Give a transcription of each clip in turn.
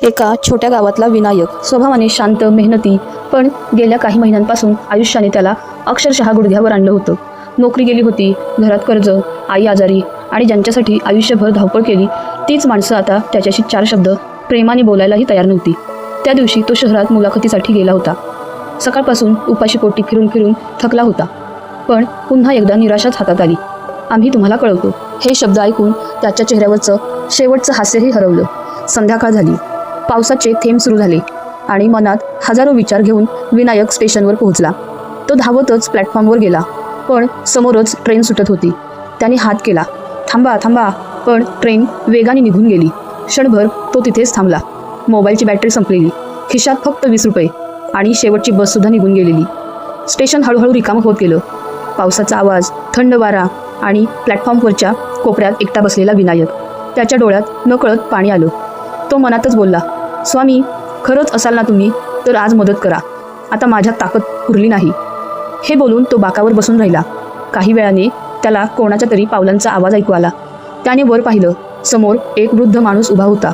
एका छोट्या गावातला विनायक स्वभावाने शांत, मेहनती, पण गेल्या काही महिन्यांपासून आयुष्याने त्याला अक्षरशः गुडघ्यावर आणलं होतं. नोकरी गेली होती, घरात कर्ज, आई आजारी आणि ज्यांच्यासाठी आयुष्यभर धावपळ केली तीच माणसं आता त्याच्याशी 4 शब्द प्रेमाने बोलायलाही तयार नव्हती. त्या दिवशी तो शहरात मुलाखतीसाठी गेला होता. सकाळपासून उपाशी पोटी फिरून फिरून थकला होता, पण पुन्हा एकदा निराशाच हातात आली. आम्ही तुम्हाला कळवतो. हे शब्द ऐकून त्याच्या चेहऱ्यावरचं शेवटचं हास्यही हरवलं. संध्याकाळ झाली, पावसाचे थेंब सुरू झाले आणि मनात हजारो विचार घेऊन विनायक स्टेशनवर पोहोचला. तो धावतच प्लॅटफॉर्मवर गेला, पण समोरच ट्रेन सुटत होती. त्याने हात केला, थांबा थांबा, पण ट्रेन वेगाने निघून गेली. क्षणभर तो तिथेच थांबला. मोबाईलची बॅटरी संपलेली, खिशात फक्त 20 रुपये आणि शेवटची बससुद्धा निघून गेलेली. स्टेशन हळूहळू रिकामं होत गेलं. पावसाचा आवाज, थंड वारा आणि प्लॅटफॉर्मवरच्या कोपऱ्यात एकटा बसलेला विनायक. त्याच्या डोळ्यात नकळत पाणी आलं. तो मनातच बोलला, स्वामी, खरंच असाल ना तुम्ही तर आज मदत करा. आता माझ्यात ताकद उरली नाही. हे बोलून तो बाकावर बसून राहिला. काही वेळाने त्याला कोणाच्या तरी पावलांचा आवाज ऐकू आला. त्याने वर पाहिलं. समोर एक वृद्ध माणूस उभा होता.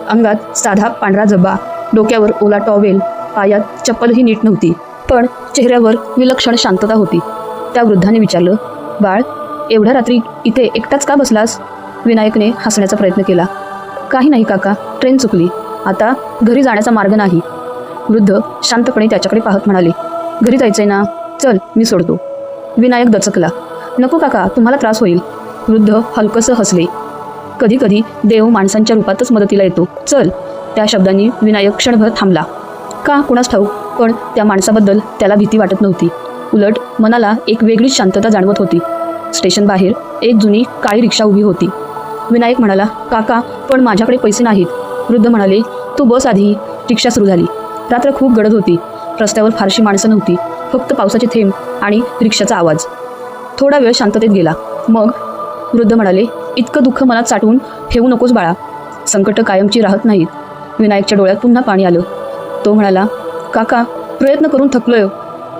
अंगात साधा पांढरा जब्बा, डोक्यावर ओला टॉवेल, पायात चप्पलही नीट नव्हती, पण चेहऱ्यावर विलक्षण शांतता होती. त्या वृद्धाने विचारलं, बाळ, एवढ्या रात्री इथे एकटाच का बसलास? विनायकने हसण्याचा प्रयत्न केला. काही नाही काका, ट्रेन चुकली. आता घरी जाण्याचा मार्ग नाही. वृद्ध शांतपणे त्याच्याकडे पाहत म्हणाले, घरी जायचंय ना? चल, मी सोडतो. विनायक दचकला. नको काका, तुम्हाला त्रास होईल. वृद्ध हलकंसं हसले. कधी कधी देव माणसांच्या रूपातच मदतीला येतो. चल. त्या शब्दांनी विनायक क्षणभर थांबला. का कुणास ठाऊक, पण त्या माणसाबद्दल त्याला भीती वाटत नव्हती. उलट मनाला एक वेगळीच शांतता जाणवत होती. स्टेशन बाहेर एक जुनी काळी रिक्षा उभी होती. विनायक म्हणाला, काका, पण माझ्याकडे पैसे नाहीत. वृद्ध म्हणाले, तू बस आधी. रिक्षा सुरू झाली. रात्र खूप गडद होती. रस्त्यावर फारशी माणसं नव्हती, फक्त पावसाचे थेंब आणि रिक्षाचा आवाज. थोडा वेळ शांततेत गेला. मग वृद्ध म्हणाले, इतकं दुःख मनात साठवून ठेवू नकोस बाळा. संकट कायमची राहत नाहीत. विनायकच्या डोळ्यात पुन्हा पाणी आलं. तो म्हणाला, काका, प्रयत्न करून थकलोय.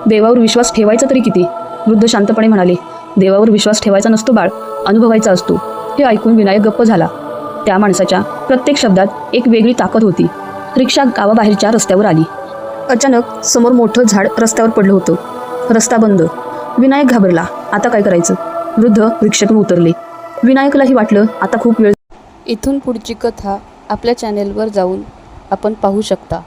देवावर विश्वास ठेवायचा तरी किती? वृद्ध शांतपणे म्हणाले, देवावर विश्वास ठेवायचा नसतो बाळ, अनुभवायचा असतो. हे ऐकून विनायक गप्प झाला. त्या माणसाच्या प्रत्येक शब्दात एक वेगळी ताकद होती. रिक्षा गावाबाहेरच्या रस्त्यावर आली. अचानक समोर मोठं झाड रस्त्यावर पडलं होतं. रस्ता बंद. विनायक घाबरला. आता काय करायचं? वृद्ध रिक्षेतून उतरले. विनायकलाही वाटलं आता खूप वेळ. इथून पुढची कथा आपल्या चॅनेलवर जाऊन आपण पाहू शकता.